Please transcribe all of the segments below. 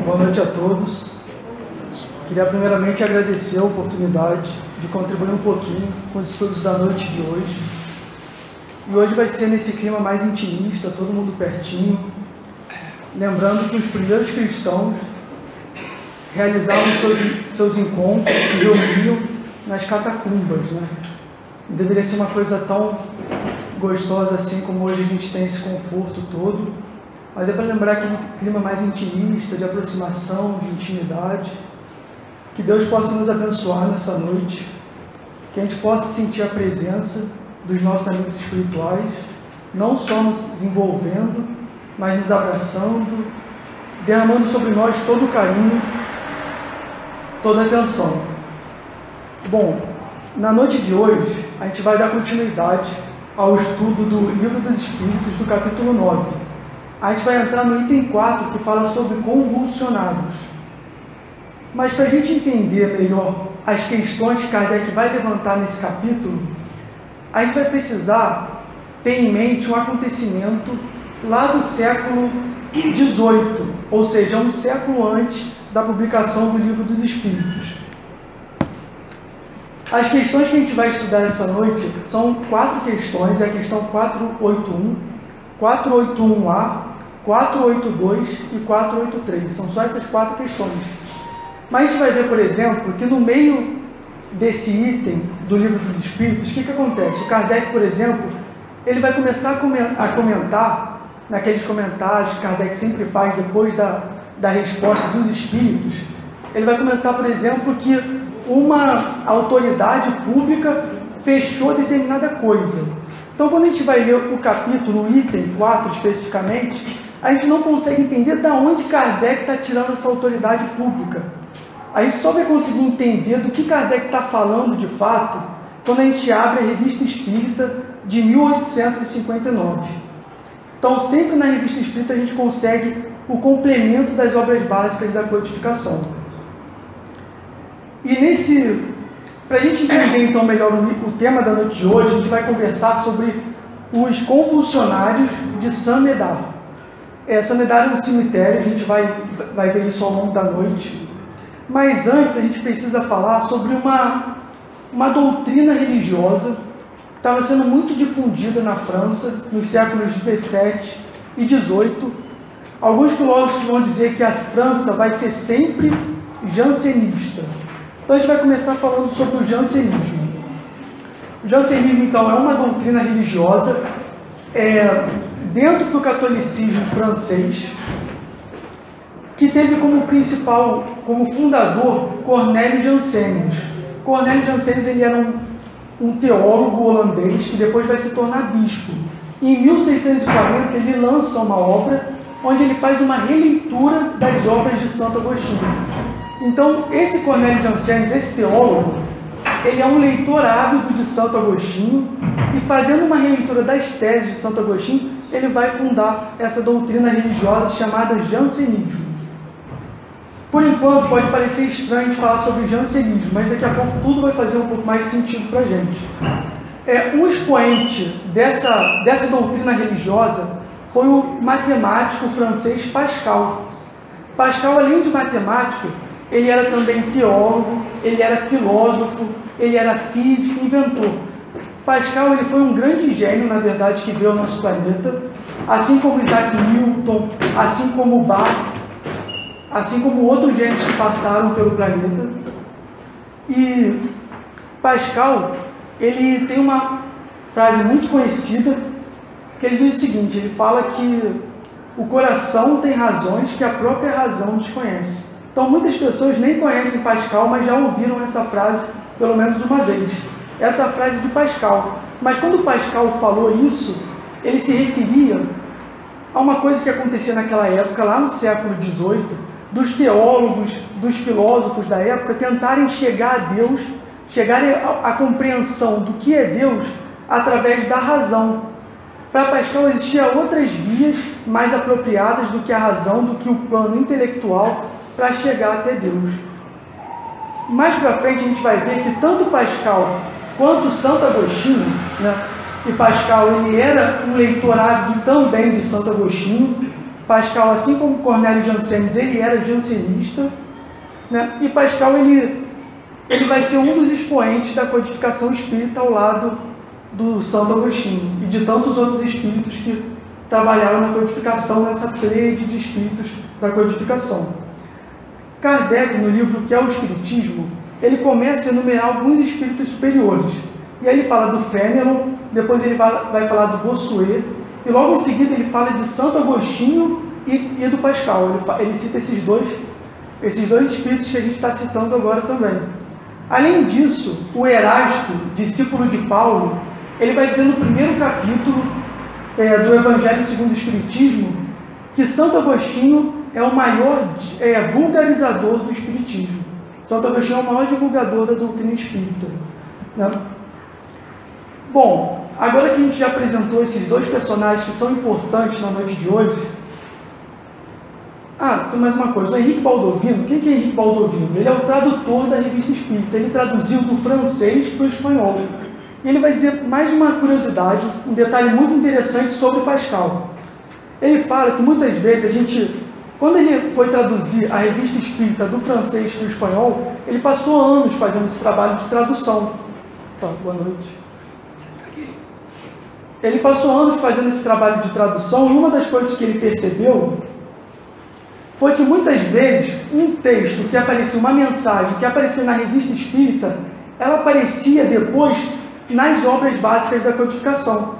Boa noite a todos. Queria primeiramente agradecer a oportunidade de contribuir um pouquinho com os estudos da noite de hoje. E hoje vai ser nesse clima mais intimista, todo mundo pertinho. Lembrando que os primeiros cristãos realizavam seus encontros, se reuniam nas catacumbas, né? Não deveria ser uma coisa tão gostosa assim como hoje a gente tem esse conforto todo, mas é para lembrar aquele clima mais intimista, de aproximação, de intimidade. Que Deus possa nos abençoar nessa noite, que a gente possa sentir a presença dos nossos amigos espirituais, não só nos envolvendo, mas nos abraçando, derramando sobre nós todo o carinho, toda a atenção. Bom, na noite de hoje, a gente vai dar continuidade ao estudo do Livro dos Espíritos, do capítulo 9. A gente vai entrar no item 4, que fala sobre convulsionados. Mas para a gente entender melhor as questões que Kardec vai levantar nesse capítulo, a gente vai precisar ter em mente um acontecimento lá do século XVIII, ou seja, um século antes da publicação do Livro dos Espíritos. As questões que a gente vai estudar essa noite são 4 questões, é a questão 481, 481A, 482 e 483. São só essas 4 questões. Mas a gente vai ver, por exemplo, que no meio desse item do Livro dos Espíritos, o que acontece? O Kardec, por exemplo, ele vai começar a comentar, naqueles comentários que Kardec sempre faz depois da resposta dos Espíritos, ele vai comentar, por exemplo, que uma autoridade pública fechou determinada coisa. Então, quando a gente vai ler o capítulo, o item 4 especificamente, a gente não consegue entender de onde Kardec está tirando essa autoridade pública. A gente só vai conseguir entender do que Kardec está falando de fato quando a gente abre a Revista Espírita de 1859. Então, sempre na Revista Espírita a gente consegue o complemento das obras básicas da codificação. E para a gente entender então melhor o tema da noite de hoje, a gente vai conversar sobre os convulsionários de Saint-Médard. Saint-Médard é um cemitério, a gente vai ver isso ao longo da noite. Mas antes a gente precisa falar sobre uma doutrina religiosa que estava sendo muito difundida na França nos séculos 17 e 18. Alguns filósofos vão dizer que a França vai ser sempre jansenista. Então a gente vai começar falando sobre o jansenismo. O jansenismo, então, é uma doutrina religiosa dentro do catolicismo francês, que teve como fundador Cornélio Janssens. Cornélio Janssens ele era um teólogo holandês que depois vai se tornar bispo. Em 1640 ele lança uma obra onde ele faz uma releitura das obras de Santo Agostinho. Então, esse Cornélio Janssens, esse teólogo, ele é um leitor ávido de Santo Agostinho e, fazendo uma releitura das teses de Santo Agostinho, ele vai fundar essa doutrina religiosa chamada jansenismo. Por enquanto, pode parecer estranho de falar sobre jansenismo, mas daqui a pouco tudo vai fazer um pouco mais sentido para a gente. Um expoente dessa doutrina religiosa foi o matemático francês Pascal. Pascal, além de matemático, ele era também teólogo, ele era filósofo, ele era físico, inventor. Pascal ele foi um grande gênio, na verdade, que veio ao nosso planeta, assim como Isaac Newton, assim como Bach, assim como outros gênios que passaram pelo planeta. E Pascal, ele tem uma frase muito conhecida, que ele diz o seguinte, ele fala que o coração tem razões que a própria razão desconhece. Então, muitas pessoas nem conhecem Pascal, mas já ouviram essa frase pelo menos uma vez. Essa frase de Pascal. Mas quando Pascal falou isso, ele se referia a uma coisa que acontecia naquela época, lá no século XVIII, dos teólogos, dos filósofos da época tentarem chegar a Deus, chegarem à compreensão do que é Deus através da razão. Para Pascal existiam outras vias mais apropriadas do que a razão, do que o plano intelectual, para chegar até Deus. Mais para frente a gente vai ver que tanto Pascal quanto Santo Agostinho, né, e Pascal ele era um leitor ávido também de Santo Agostinho, Pascal, assim como Cornélio Janssens, ele era jansenista, né? E Pascal ele vai ser um dos expoentes da codificação espírita ao lado do Santo Agostinho e de tantos outros espíritos que trabalharam na codificação, nessa tríade de espíritos da codificação. Kardec, no livro Que é o Espiritismo, ele começa a enumerar alguns espíritos superiores. E aí ele fala do Fénelon, depois ele vai falar do Bossuet, e logo em seguida ele fala de Santo Agostinho e do Pascal. Ele cita esses dois espíritos que a gente está citando agora também. Além disso, o Erasto, discípulo de Paulo, ele vai dizer no primeiro capítulo do Evangelho segundo o Espiritismo que Santo Agostinho é o maior vulgarizador do Espiritismo. Santo Agostinho é o maior divulgador da doutrina espírita, né? Bom, agora que a gente já apresentou esses dois personagens que são importantes na noite de hoje... tem mais uma coisa. O Henrique Baldovino, quem que é Henrique Baldovino? Ele é o tradutor da Revista Espírita. Ele traduziu do francês para o espanhol. E ele vai dizer mais uma curiosidade, um detalhe muito interessante sobre Pascal. Ele fala que muitas vezes quando ele foi traduzir a Revista Espírita do francês para o espanhol, ele passou anos fazendo esse trabalho de tradução. Boa noite. Ele passou anos fazendo esse trabalho de tradução, e uma das coisas que ele percebeu foi que muitas vezes um texto que aparecia, uma mensagem que aparecia na Revista Espírita, ela aparecia depois nas obras básicas da codificação,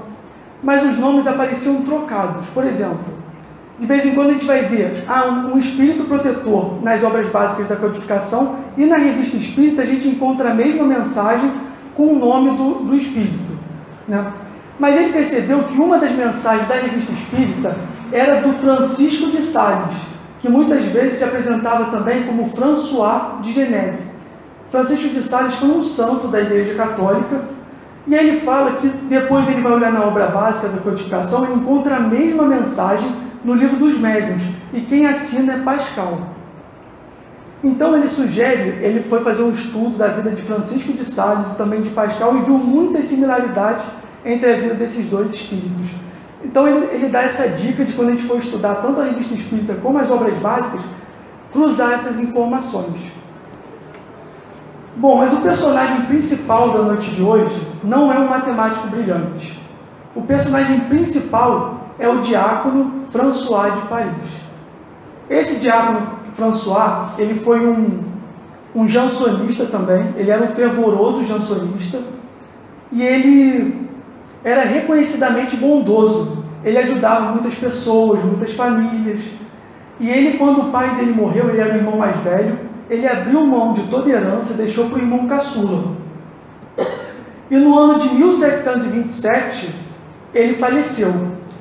mas os nomes apareciam trocados. Por exemplo, de vez em quando a gente vai ver um espírito protetor nas obras básicas da codificação, e na Revista Espírita a gente encontra a mesma mensagem com o nome do espírito, né? Mas ele percebeu que uma das mensagens da Revista Espírita era do Francisco de Sales, que muitas vezes se apresentava também como François de Geneve. Francisco de Sales foi um santo da Igreja Católica, e ele fala que depois ele vai olhar na obra básica da codificação e encontra a mesma mensagem no Livro dos Médiuns, e quem assina é Pascal. Então ele foi fazer um estudo da vida de Francisco de Sales e também de Pascal, e viu muitas similaridades entre a vida desses dois espíritos. Então ele dá essa dica de, quando a gente for estudar tanto a Revista Espírita como as obras básicas, cruzar essas informações. Bom, mas o personagem principal da noite de hoje não é um matemático brilhante. O personagem principal é o diácono François de Paris. Esse diácono François, ele foi um jansonista também, ele era um fervoroso jansonista, e ele era reconhecidamente bondoso. Ele ajudava muitas pessoas, muitas famílias. E ele, quando o pai dele morreu, ele era o irmão mais velho, ele abriu mão de toda herança e deixou para o irmão caçula. E no ano de 1727, ele faleceu.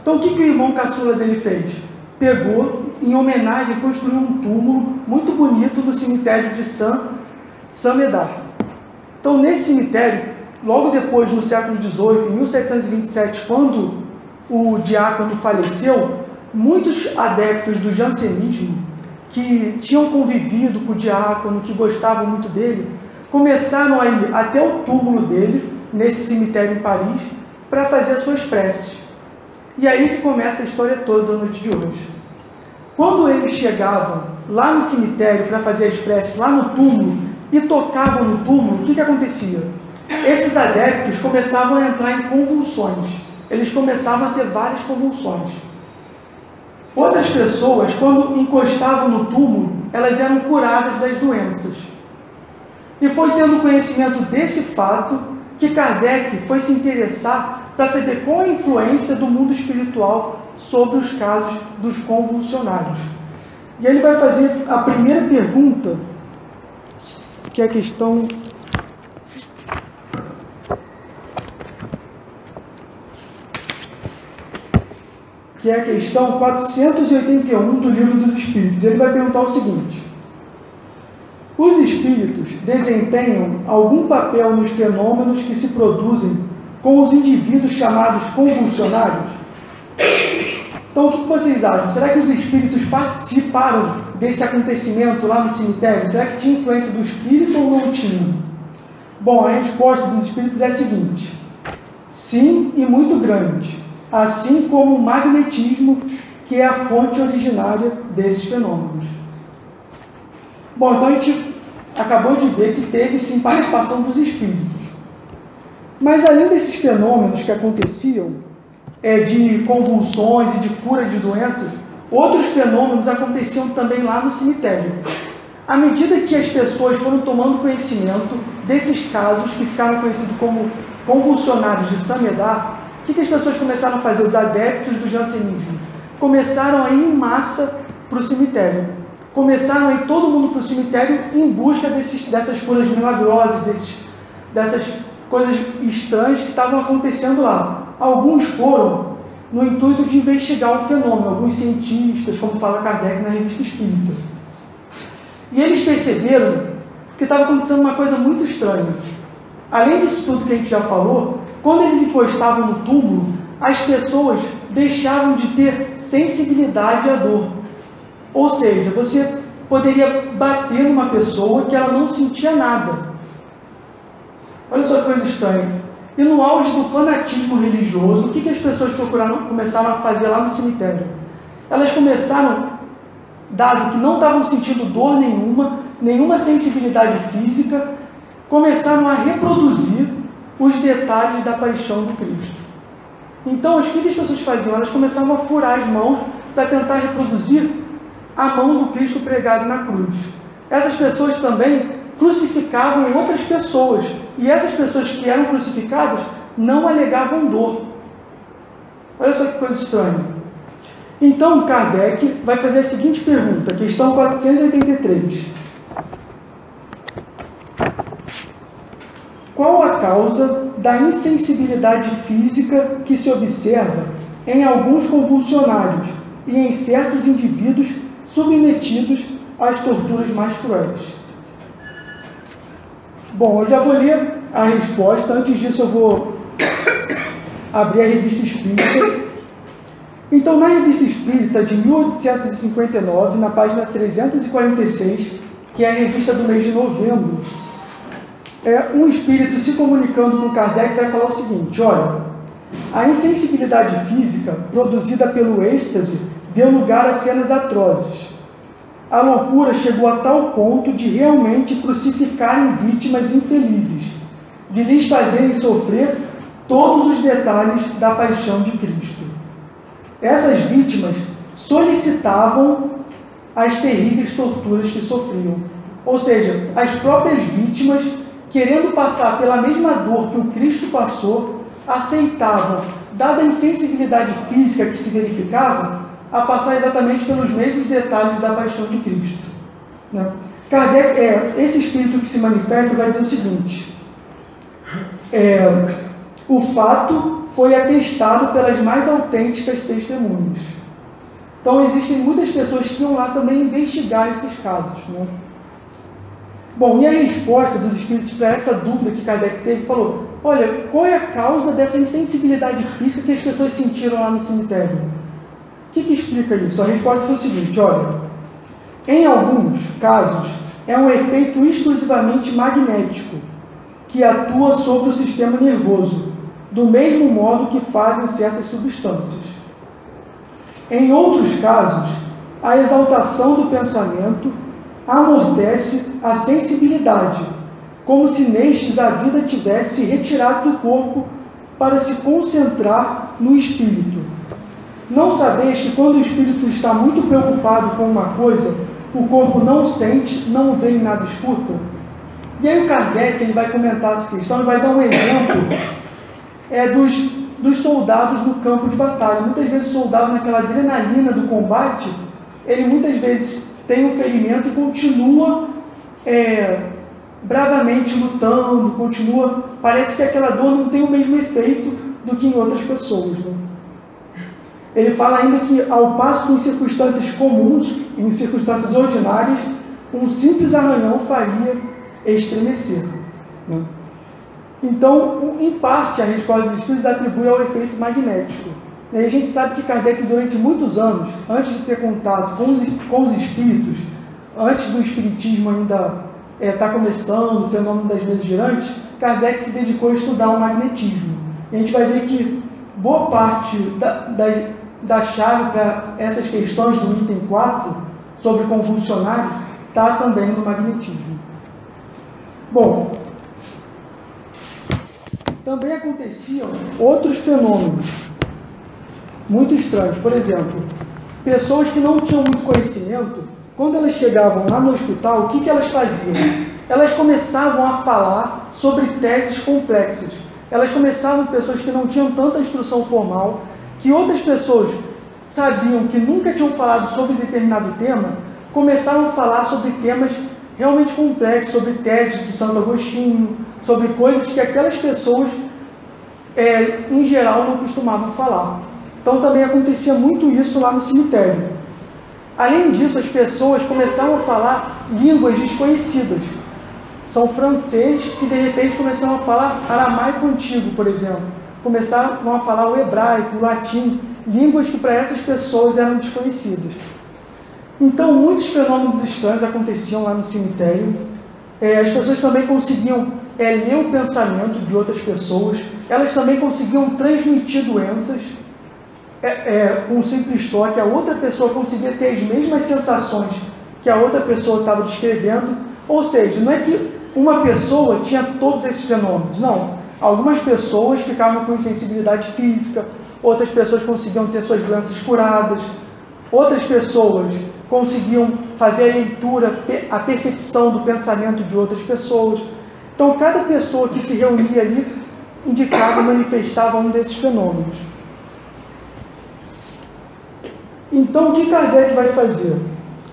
Então o que o irmão caçula dele fez? Pegou, em homenagem, construiu um túmulo muito bonito no cemitério de Saint-Médard. Então nesse cemitério, logo depois, no século XVIII, em 1727, quando o diácono faleceu, muitos adeptos do jansenismo, que tinham convivido com o diácono, que gostavam muito dele, começaram a ir até o túmulo dele, nesse cemitério em Paris, para fazer as suas preces. E aí que começa a história toda da noite de hoje. Quando eles chegavam lá no cemitério para fazer as preces, lá no túmulo, e tocavam no túmulo, o que acontecia? Esses adeptos começavam a entrar em convulsões. Eles começavam a ter várias convulsões. Outras pessoas, quando encostavam no túmulo, elas eram curadas das doenças. E foi tendo conhecimento desse fato que Kardec foi se interessar para saber qual a influência do mundo espiritual sobre os casos dos convulsionários. E ele vai fazer a primeira pergunta, que é a questão... que é a questão 481 do Livro dos Espíritos. Ele vai perguntar o seguinte: os espíritos desempenham algum papel nos fenômenos que se produzem com os indivíduos chamados convulsionários? Então, o que vocês acham? Será que os espíritos participaram desse acontecimento lá no cemitério? Será que tinha influência do espírito ou não tinha? Bom, a resposta dos espíritos é a seguinte: sim, e muito grande. Assim como o magnetismo que é a fonte originária desses fenômenos. Bom, então a gente acabou de ver que teve sim participação dos espíritos. Mas além desses fenômenos que aconteciam, de convulsões e de cura de doenças, outros fenômenos aconteciam também lá no cemitério. À medida que as pessoas foram tomando conhecimento desses casos, que ficaram conhecidos como convulsionários de Samedar, o que as pessoas começaram a fazer? Os adeptos do jansenismo começaram a ir em massa para o cemitério. Começaram a ir todo mundo para o cemitério em busca dessas curas milagrosas, dessas coisas estranhas que estavam acontecendo lá. Alguns foram no intuito de investigar o fenômeno, alguns cientistas, como fala Kardec na Revista Espírita. E eles perceberam que estava acontecendo uma coisa muito estranha. Além disso tudo que a gente já falou, quando eles encostavam no túmulo, as pessoas deixavam de ter sensibilidade à dor. Ou seja, você poderia bater numa pessoa que ela não sentia nada. Olha só que coisa estranha. E no auge do fanatismo religioso, o que as pessoas começaram a fazer lá no cemitério? Elas começaram, dado que não estavam sentindo dor nenhuma sensibilidade física, começaram a reproduzir os detalhes da paixão do Cristo. Então, o que as pessoas faziam? Elas começavam a furar as mãos para tentar reproduzir a mão do Cristo pregado na cruz. Essas pessoas também crucificavam outras pessoas, e essas pessoas que eram crucificadas não alegavam dor. Olha só que coisa estranha. Então, Kardec vai fazer a seguinte pergunta, questão 483. Qual a causa da insensibilidade física que se observa em alguns convulsionários e em certos indivíduos submetidos às torturas mais cruéis? Bom, eu já vou ler a resposta. Antes disso, eu vou abrir a Revista Espírita. Então, na Revista Espírita de 1859, na página 346, que é a revista do mês de novembro, um espírito se comunicando com Kardec vai falar o seguinte: olha, a insensibilidade física produzida pelo êxtase deu lugar a cenas atrozes. A loucura chegou a tal ponto de realmente crucificarem vítimas infelizes, de lhes fazerem sofrer todos os detalhes da paixão de Cristo. Essas vítimas solicitavam as terríveis torturas que sofriam. Ou seja, as próprias vítimas, querendo passar pela mesma dor que o Cristo passou, aceitavam, dada a insensibilidade física que se verificava, a passar exatamente pelos mesmos detalhes da paixão de Cristo. Né? Kardec, esse espírito que se manifesta vai dizer o seguinte: o fato foi atestado pelas mais autênticas testemunhas. Então, existem muitas pessoas que iam lá também investigar esses casos. Né? Bom, e a resposta dos espíritos para essa dúvida que Kardec teve, falou: olha, qual é a causa dessa insensibilidade física que as pessoas sentiram lá no cemitério? O que explica isso? A resposta foi o seguinte: olha, em alguns casos, é um efeito exclusivamente magnético, que atua sobre o sistema nervoso, do mesmo modo que fazem certas substâncias. Em outros casos, a exaltação do pensamento amortece a sensibilidade, como se nestes a vida tivesse se retirado do corpo para se concentrar no espírito. Não sabeis que quando o espírito está muito preocupado com uma coisa, o corpo não sente, não vê e nada escuta? E aí o Kardec ele vai comentar essa questão e vai dar um exemplo dos soldados no campo de batalha. Muitas vezes o soldado, naquela adrenalina do combate, ele muitas vezes tem um ferimento e continua bravamente lutando, parece que aquela dor não tem o mesmo efeito do que em outras pessoas. Né? Ele fala ainda que, ao passo que em circunstâncias comuns, em circunstâncias ordinárias, um simples arranhão faria estremecer. Né? Então, em parte, a resposta dos espíritos atribui ao efeito magnético. E a gente sabe que Kardec, durante muitos anos, antes de ter contato com os espíritos, antes do espiritismo ainda estar começando, o fenômeno das mesas girantes, Kardec se dedicou a estudar o magnetismo. E a gente vai ver que boa parte da chave para essas questões do item 4, sobre convulsionários, está também no magnetismo. Bom, também aconteciam outros fenômenos muito estranhos. Por exemplo, pessoas que não tinham muito conhecimento, quando elas chegavam lá no hospital, o que elas faziam? Elas começavam a falar sobre teses complexas. Elas começavam, pessoas que não tinham tanta instrução formal, que outras pessoas sabiam que nunca tinham falado sobre determinado tema, começavam a falar sobre temas realmente complexos, sobre teses do Santo Agostinho, sobre coisas que aquelas pessoas, em geral, não costumavam falar. Então também acontecia muito isso lá no cemitério. Além disso, as pessoas começavam a falar línguas desconhecidas. São franceses que de repente começaram a falar aramaico antigo, por exemplo. Começaram a falar o hebraico, o latim, línguas que para essas pessoas eram desconhecidas. Então, muitos fenômenos estranhos aconteciam lá no cemitério. As pessoas também conseguiam ler o pensamento de outras pessoas. Elas também conseguiam transmitir doenças com um simples toque. A outra pessoa conseguia ter as mesmas sensações que a outra pessoa estava descrevendo. Ou seja, não é que uma pessoa tinha todos esses fenômenos, não. Algumas pessoas ficavam com insensibilidade física, outras pessoas conseguiam ter suas doenças curadas, outras pessoas conseguiam fazer a leitura, a percepção do pensamento de outras pessoas. Então, cada pessoa que se reunia ali indicava, manifestava um desses fenômenos. Então, o que Kardec vai fazer?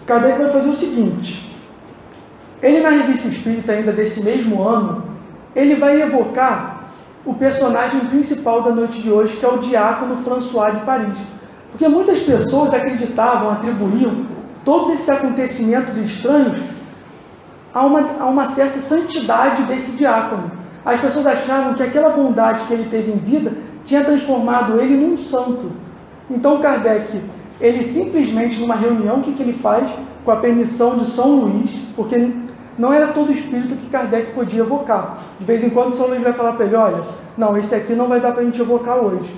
Kardec vai fazer o seguinte: ele, na Revista Espírita, ainda desse mesmo ano, ele vai evocar o personagem principal da noite de hoje, que é o diácono François de Paris. Porque muitas pessoas acreditavam, atribuíam todos esses acontecimentos estranhos a uma certa santidade desse diácono. As pessoas achavam que aquela bondade que ele teve em vida tinha transformado ele num santo. Então Kardec, ele simplesmente, numa reunião, o que ele faz? Com a permissão de São Luís, porque não era todo espírito que Kardec podia evocar. De vez em quando São Luís vai falar para ele: olha, não, esse aqui não vai dar para a gente evocar hoje.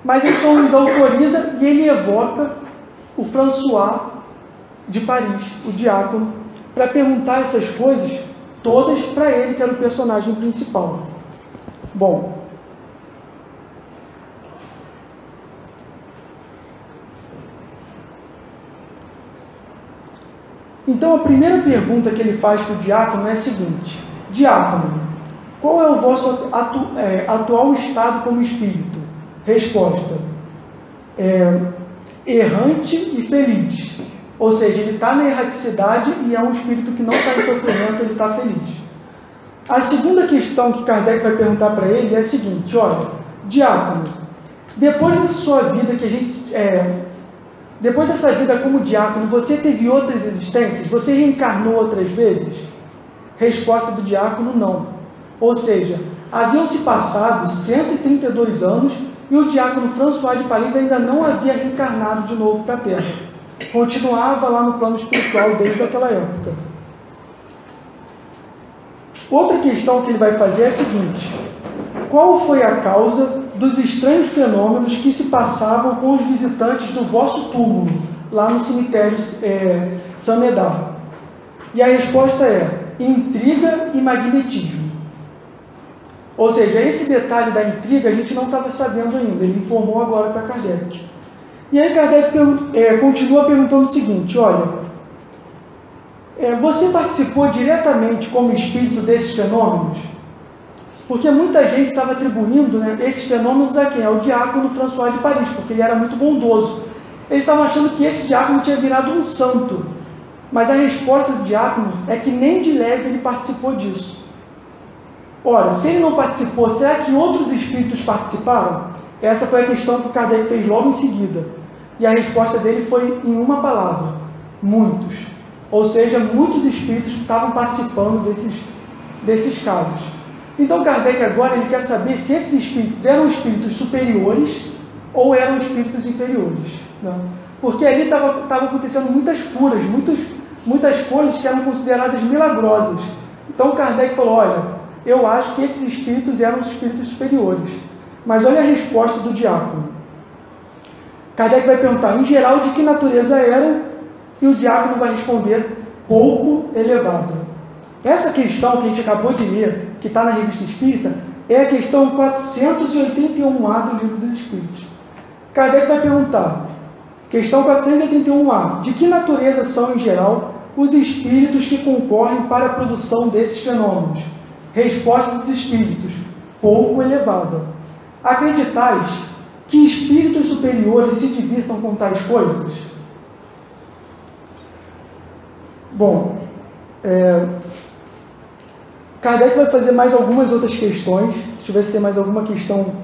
Mas aí São Luís autoriza e ele evoca o François de Paris, o diácono, para perguntar essas coisas todas para ele, que era o personagem principal. Bom, então a primeira pergunta que ele faz para o diácono é a seguinte: diácono, qual é o vosso atual estado como espírito? Resposta: errante e feliz. Ou seja, ele está na erraticidade e é um espírito que não está em sofrimento, ele está feliz. A segunda questão que Kardec vai perguntar para ele é a seguinte: olha, diácono, depois dessa sua vida depois dessa vida como diácono, você teve outras existências? Você reencarnou outras vezes? Resposta do diácono: não. Ou seja, haviam se passado 132 anos e o diácono François de Paris ainda não havia reencarnado de novo para a Terra. Continuava lá no plano espiritual desde aquela época. Outra questão que ele vai fazer é a seguinte: qual foi a causa dos estranhos fenômenos que se passavam com os visitantes do vosso túmulo, lá no cemitério Saint-Médard? E a resposta é: intriga e magnetismo. Ou seja, esse detalhe da intriga a gente não estava sabendo ainda, ele informou agora para Kardec. E aí Kardec continua perguntando o seguinte: olha, você participou diretamente como espírito desses fenômenos? Porque muita gente estava atribuindo, esses fenômenos a quem? Ao diácono François de Paris, porque ele era muito bondoso. Eles estavam achando que esse diácono tinha virado um santo. Mas a resposta do diácono é que nem de leve ele participou disso. Ora, se ele não participou, será que outros espíritos participaram? Essa foi a questão que o Kardec fez logo em seguida. E a resposta dele foi em uma palavra: muitos. Ou seja, muitos espíritos estavam participando desses casos. Então Kardec agora ele quer saber se esses espíritos eram espíritos superiores ou eram espíritos inferiores. Não? Porque ali estavam acontecendo muitas curas, muitas coisas que eram consideradas milagrosas. Então Kardec falou: olha, eu acho que esses espíritos eram os espíritos superiores. Mas olha a resposta do diácono: Kardec vai perguntar, em geral, de que natureza eram, e o diácono vai responder, pouco elevada. Essa questão que a gente acabou de ler, que está na Revista Espírita, é a questão 481A do Livro dos Espíritos. Kardec vai perguntar, questão 481A, de que natureza são, em geral, os espíritos que concorrem para a produção desses fenômenos? Resposta dos espíritos, pouco elevada. Acreditais que espíritos superiores se divirtam com tais coisas? Bom, Kardec vai fazer mais algumas outras questões. Deixa eu ver se tem mais alguma questão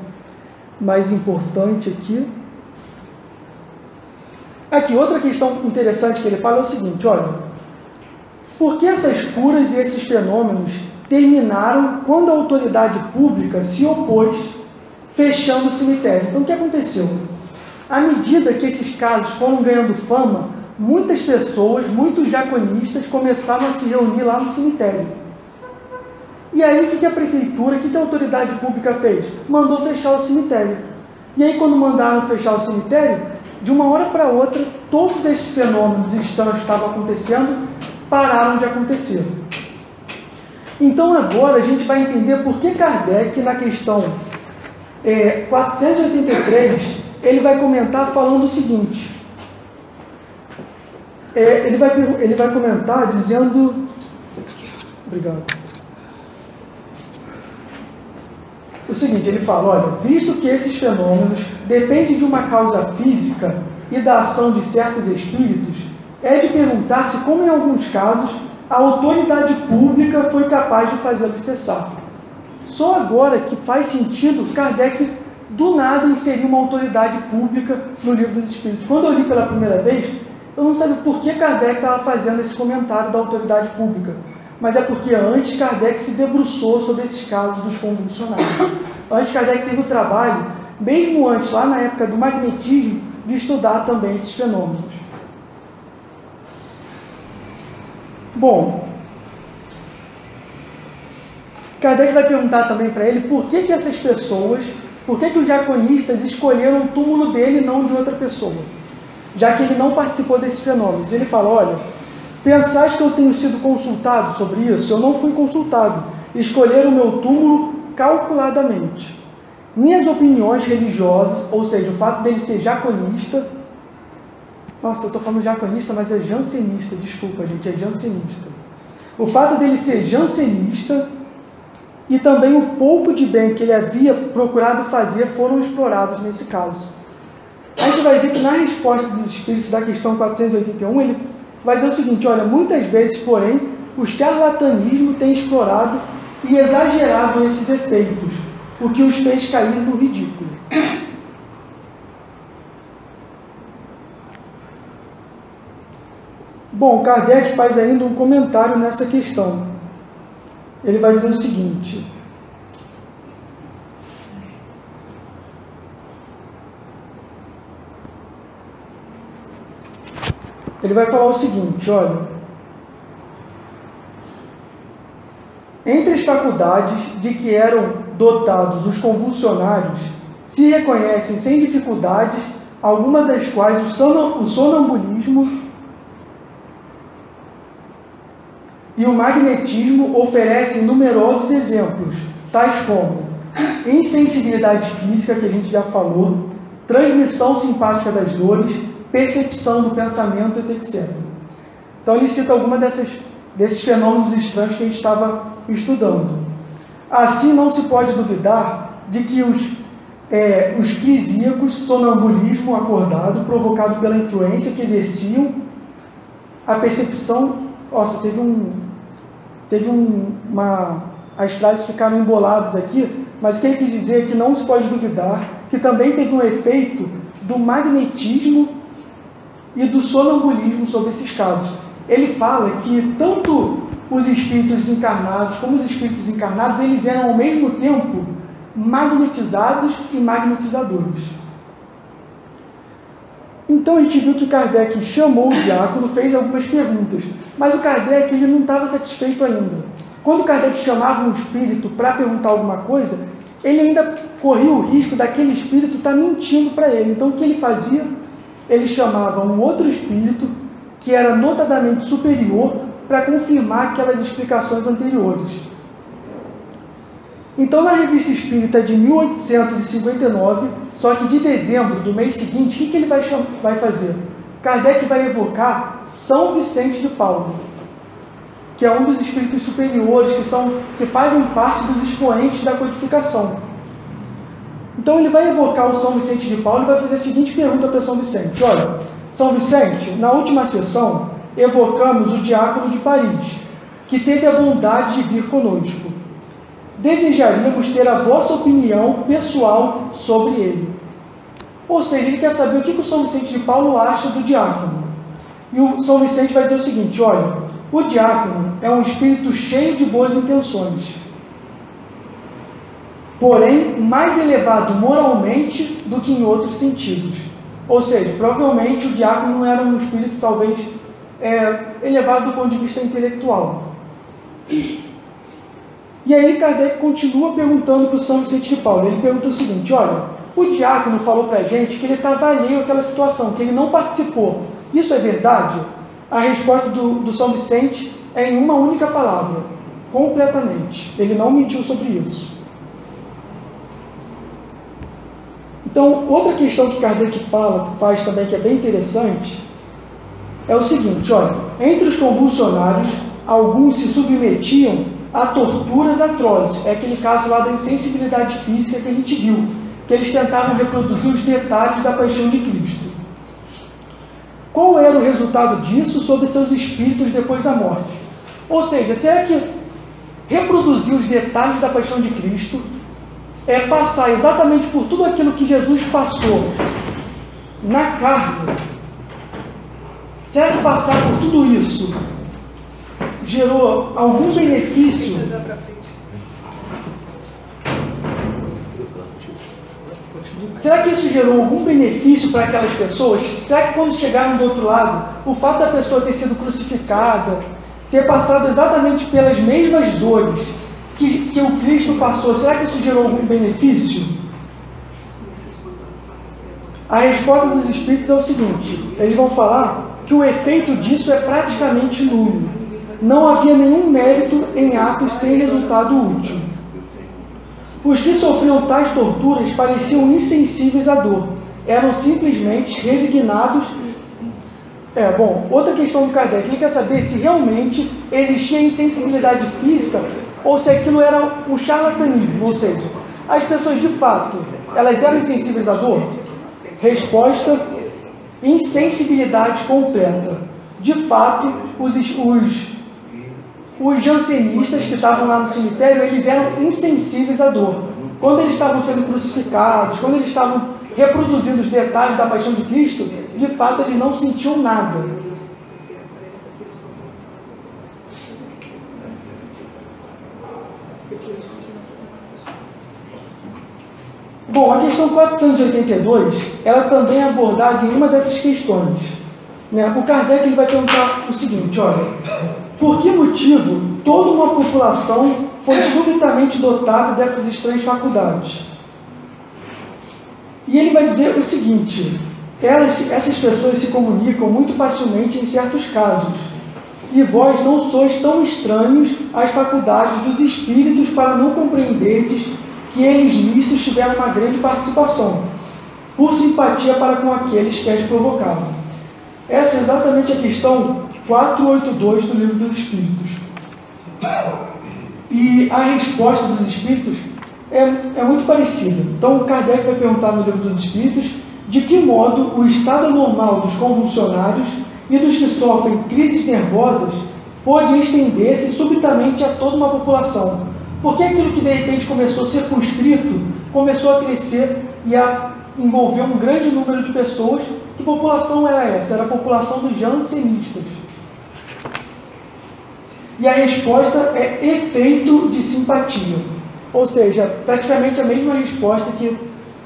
mais importante aqui. Aqui, outra questão interessante que ele fala é o seguinte, olha, por que essas curas e esses fenômenos terminaram quando a autoridade pública se opôs, fechando o cemitério? Então, o que aconteceu? À medida que esses casos foram ganhando fama, muitas pessoas, muitos diaconistas começaram a se reunir lá no cemitério. E aí, o que a prefeitura, o que a autoridade pública fez? Mandou fechar o cemitério. E aí, quando mandaram fechar o cemitério, de uma hora para outra, todos esses fenômenos estranhos que estavam acontecendo pararam de acontecer. Então, agora a gente vai entender por que Kardec, na questão 483, ele vai comentar falando o seguinte. Ele vai comentar dizendo... Obrigado. O seguinte, ele fala, olha, visto que esses fenômenos dependem de uma causa física e da ação de certos espíritos, é de perguntar-se como, em alguns casos, a autoridade pública foi capaz de fazê-los cessar. Só agora que faz sentido Kardec, do nada, inserir uma autoridade pública no Livro dos Espíritos. Quando eu li pela primeira vez, eu não sabia por que Kardec estava fazendo esse comentário da autoridade pública. Mas é porque antes Kardec se debruçou sobre esses casos dos convulsionários. Antes Kardec teve o trabalho, mesmo antes, lá na época do magnetismo, de estudar também esses fenômenos. Bom, Kardec vai perguntar também para ele por que essas pessoas, por que os diaconistas escolheram o túmulo dele e não de outra pessoa, já que ele não participou desses fenômenos. Ele fala, olha, pensais que eu tenho sido consultado sobre isso? Eu não fui consultado. Escolheram o meu túmulo calculadamente. Minhas opiniões religiosas, ou seja, o fato dele ser jaconista... Nossa, eu estou falando jaconista, mas é jansenista. Desculpa, gente, é jansenista. O fato dele ser jansenista e também o pouco de bem que ele havia procurado fazer foram explorados nesse caso. A gente vai ver que na resposta dos espíritos da questão 481, ele vai dizer o seguinte, olha, muitas vezes, porém, o charlatanismo tem explorado e exagerado esses efeitos, o que os fez cair no ridículo. Bom, Kardec faz ainda um comentário nessa questão. Ele vai dizer o seguinte, ele vai falar o seguinte, olha, entre as faculdades de que eram dotados os convulsionários, se reconhecem sem dificuldades, algumas das quais o sonambulismo e o magnetismo oferecem numerosos exemplos, tais como insensibilidade física, que a gente já falou, transmissão simpática das dores, percepção do pensamento, etc. Então ele cita algumas desses fenômenos estranhos que a gente estava estudando. Assim não se pode duvidar de que os crisíacos, sonambulismo acordado, provocado pela influência que exerciam a percepção... Nossa, as frases ficaram emboladas aqui, mas o que ele quis dizer é que não se pode duvidar que também teve um efeito do magnetismo e do sonambulismo sobre esses casos. Ele fala que tanto os espíritos encarnados como os espíritos encarnados, eles eram ao mesmo tempo magnetizados e magnetizadores. Então a gente viu que Kardec chamou o diácono, fez algumas perguntas, mas o Kardec ele não estava satisfeito ainda. Quando Kardec chamava um espírito para perguntar alguma coisa, ele ainda corria o risco daquele espírito estar mentindo para ele. Então o que ele fazia? eles chamavam um outro espírito que era notadamente superior para confirmar aquelas explicações anteriores. Então, na Revista Espírita de 1859, só que de dezembro do mês seguinte, o que ele vai fazer? Kardec vai evocar São Vicente de Paulo, que é um dos espíritos superiores, que fazem parte dos expoentes da codificação. Então ele vai evocar o São Vicente de Paulo e vai fazer a seguinte pergunta para São Vicente: olha, São Vicente, na última sessão evocamos o diácono de Paris, que teve a bondade de vir conosco. Desejaríamos ter a vossa opinião pessoal sobre ele. Ou seja, ele quer saber o que o São Vicente de Paulo acha do diácono. E o São Vicente vai dizer o seguinte: olha, o diácono é um espírito cheio de boas intenções, porém mais elevado moralmente do que em outros sentidos. Ou seja, provavelmente o diácono não era um espírito talvez elevado do ponto de vista intelectual. E aí Kardec continua perguntando para o São Vicente de Paulo. Ele pergunta o seguinte: olha, o diácono falou para a gente que ele estava alheio àquela situação, que ele não participou. Isso é verdade? A resposta do São Vicente é em uma única palavra: completamente. Ele não mentiu sobre isso. Então, outra questão que Kardec faz também, que é bem interessante, é o seguinte: olha, entre os convulsionários, alguns se submetiam a torturas atrozes. É aquele caso lá da insensibilidade física que a gente viu, que eles tentavam reproduzir os detalhes da paixão de Cristo. Qual era o resultado disso sobre seus espíritos depois da morte? Ou seja, será que reproduzir os detalhes da paixão de Cristo é passar exatamente por tudo aquilo que Jesus passou na carne? Será que passar por tudo isso gerou algum benefício? Será que isso gerou algum benefício para aquelas pessoas? Será que quando chegaram do outro lado, o fato da pessoa ter sido crucificada, ter passado exatamente pelas mesmas dores que o Cristo passou, será que isso gerou algum benefício? A resposta dos Espíritos é o seguinte: eles vão falar que o efeito disso é praticamente nulo. Não havia nenhum mérito em atos sem resultado útil. Os que sofriam tais torturas pareciam insensíveis à dor. Eram simplesmente resignados. Outra questão do Kardec, ele quer saber se realmente existia insensibilidade física ou se aquilo era um charlatanismo, ou seja, as pessoas de fato, elas eram insensíveis à dor? Resposta: insensibilidade completa. De fato, os jansenistas que estavam lá no cemitério, eles eram insensíveis à dor. Quando eles estavam sendo crucificados, quando eles estavam reproduzindo os detalhes da paixão de Cristo, de fato eles não sentiam nada. Bom, a questão 482, ela também é abordada em uma dessas questões. O Kardec ele vai perguntar o seguinte: olha, por que motivo toda uma população foi subitamente dotada dessas estranhas faculdades? E ele vai dizer o seguinte: essas pessoas se comunicam muito facilmente em certos casos, e vós não sois tão estranhos às faculdades dos espíritos para não compreenderdes que eles nistos tiveram uma grande participação, por simpatia para com aqueles que as provocavam. Essa é exatamente a questão 482 do Livro dos Espíritos. E a resposta dos Espíritos é muito parecida. Então, o Kardec vai perguntar no Livro dos Espíritos de que modo o estado anormal dos convulsionários e dos que sofrem crises nervosas pode estender-se subitamente a toda uma população. Porque aquilo que de repente começou circunscrito, começou a crescer e a envolver um grande número de pessoas. Que população era essa? Era a população dos jansenistas. E a resposta é efeito de simpatia. Ou seja, praticamente a mesma resposta que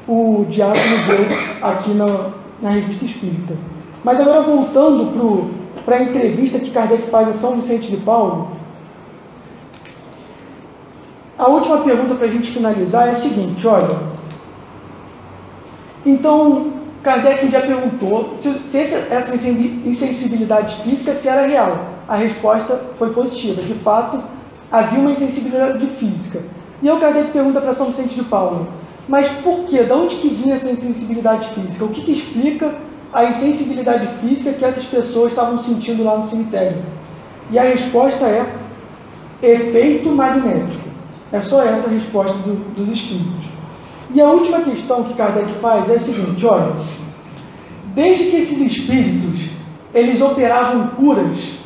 o diácono deu aqui na Revista Espírita. Mas agora voltando para a entrevista que Kardec faz a São Vicente de Paulo, a última pergunta para a gente finalizar é a seguinte: olha, então, Kardec já perguntou se essa insensibilidade física se era real. A resposta foi positiva. De fato, havia uma insensibilidade física. E aí o Kardec pergunta para São Vicente de Paulo, mas por quê? De onde que vinha essa insensibilidade física? O que explica a insensibilidade física que essas pessoas estavam sentindo lá no cemitério? E a resposta é efeito magnético. É só essa a resposta dos espíritos. E a última questão que Kardec faz é a seguinte, olha, desde que esses espíritos, eles operavam curas,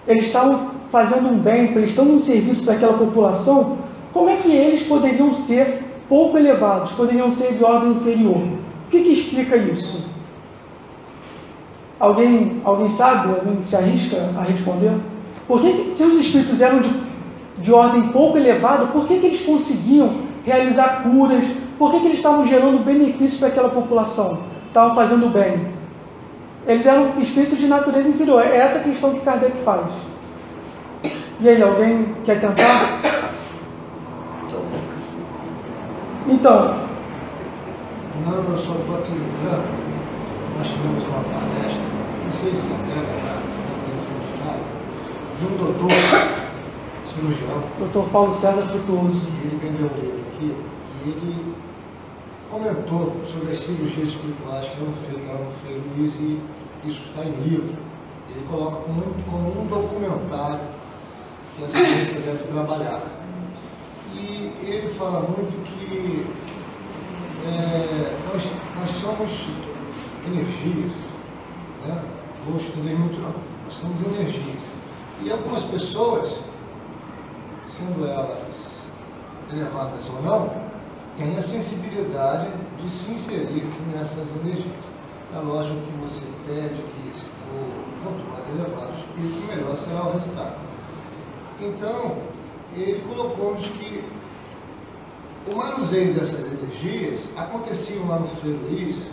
eles estavam fazendo um bem, prestando um serviço para aquela população, como é que eles poderiam ser pouco elevados, poderiam ser de ordem inferior? O que explica isso? Alguém sabe? Alguém se arrisca a responder? Por que, se os espíritos eram de ordem pouco elevada, por que eles conseguiam realizar curas? Por que eles estavam gerando benefícios para aquela população? Estavam fazendo bem? Eles eram espíritos de natureza inferior. É essa a questão que Kardec faz. E aí, alguém quer tentar? Então. Não, eu só estou aqui lembrando, nós tivemos uma palestra, não sei se era para a compreensão final, de um doutor cirurgião. Dr. Paulo César Frutuoso. Ele vendeu um livro aqui e ele comentou sobre as cirurgias espirituais que eram feitas lá no Frei Luiz, e isso está em livro. Ele coloca como um documentário que a ciência deve trabalhar. E ele fala muito que nós somos energias, né? Vou estudar muito não, nós somos energias. E algumas pessoas, sendo elas elevadas ou não, têm a sensibilidade de se inserir nessas energias. É lógico que você pede que, se for quanto mais elevado o espírito, melhor será o resultado. Então, ele colocou-nos que o manuseio dessas energias acontecia lá no Frei Luiz,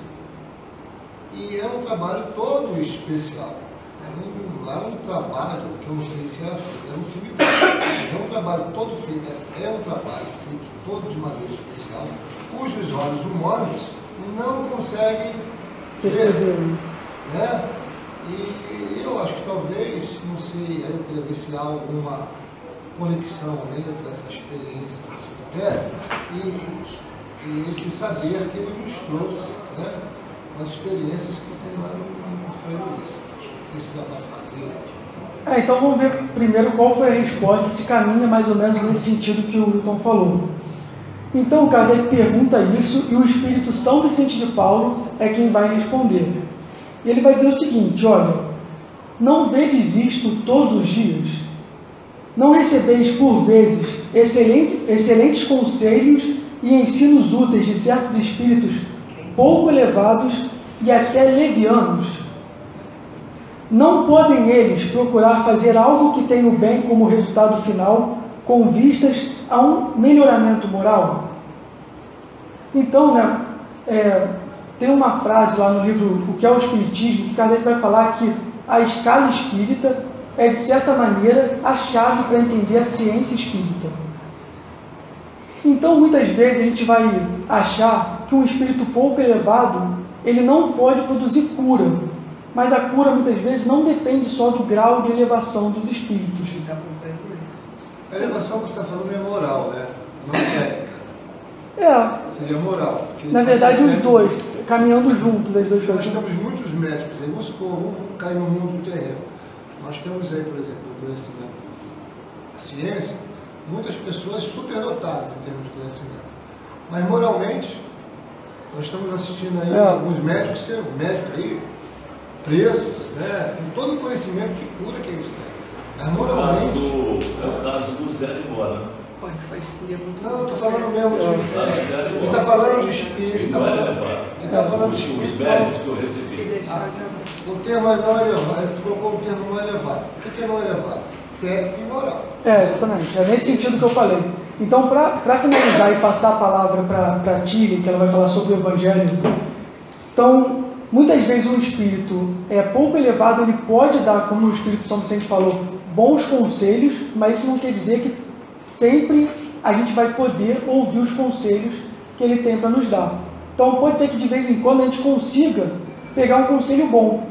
e era um trabalho todo especial. Era um trabalho que eu não sei se era feito, era um cemitério. É um trabalho todo feito, é um trabalho feito todo de maneira especial, cujos olhos humanos não conseguem perceber. Né? E eu acho que talvez, não sei, eu queria ver se há alguma conexão entre essa experiência do cemitério e esse saber que ele nos trouxe, né? As experiências que tem lá no Frei Luiz. Não sei se dá para fazer. Então vamos ver primeiro qual foi a resposta, se caminha mais ou menos nesse sentido que o Wilton falou. Então Kardec pergunta isso e o Espírito São Vicente de Paulo é quem vai responder. E ele vai dizer o seguinte, olha, não vedes isto todos os dias? Não recebeis por vezes excelentes conselhos e ensinos úteis de certos espíritos pouco elevados e até levianos? Não podem eles procurar fazer algo que tenha o bem como resultado final, com vistas a um melhoramento moral? Então, tem uma frase lá no livro O que é o Espiritismo, que Kardec vai falar que a escala espírita é, de certa maneira, a chave para entender a ciência espírita. Então, muitas vezes, a gente vai achar que um espírito pouco elevado, ele não pode produzir cura, mas a cura, muitas vezes, não depende só do grau de elevação dos espíritos. A elevação que você está falando é moral, né? Não é técnica. Seria moral. Na verdade, os dois, caminhando juntos, as duas coisas. Nós temos muitos médicos aí, vamos supor, vamos cair no mundo do terreno. Nós temos aí, por exemplo, o conhecimento da ciência, muitas pessoas superdotadas em termos de conhecimento. Mas moralmente, nós estamos assistindo aí alguns médicos sendo aí presos, né? Com todo o conhecimento de cura que eles têm. Mas moralmente. É o caso do Zé Embora. Não, eu estou falando mesmo de. Ele está falando de espírito. Ele está falando de espírito. Os médicos que eu recebi. O termo é não elevado. Ele colocou o termo não elevado. O que é não elevado? Técnico e moral. Exatamente. É nesse sentido que eu falei. Então, para finalizar e passar a palavra para a Tília, que ela vai falar sobre o Evangelho, então, muitas vezes um espírito pouco elevado, ele pode dar, como o Espírito São Vicente falou, bons conselhos, mas isso não quer dizer que sempre a gente vai poder ouvir os conselhos que ele tem para nos dar. Então pode ser que de vez em quando a gente consiga pegar um conselho bom,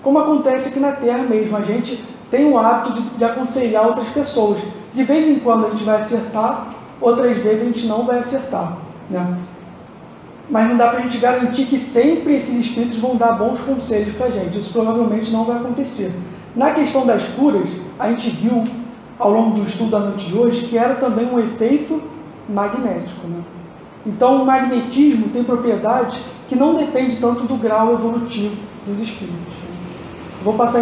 como acontece aqui na Terra mesmo. A gente tem o hábito de aconselhar outras pessoas. De vez em quando a gente vai acertar, outras vezes a gente não vai acertar, né? Mas não dá para a gente garantir que sempre esses espíritos vão dar bons conselhos para a gente. Isso provavelmente não vai acontecer. Na questão das curas, a gente viu ao longo do estudo da noite de hoje que era também um efeito magnético, né? Então o magnetismo tem propriedades que não dependem tanto do grau evolutivo dos espíritos. Vou passar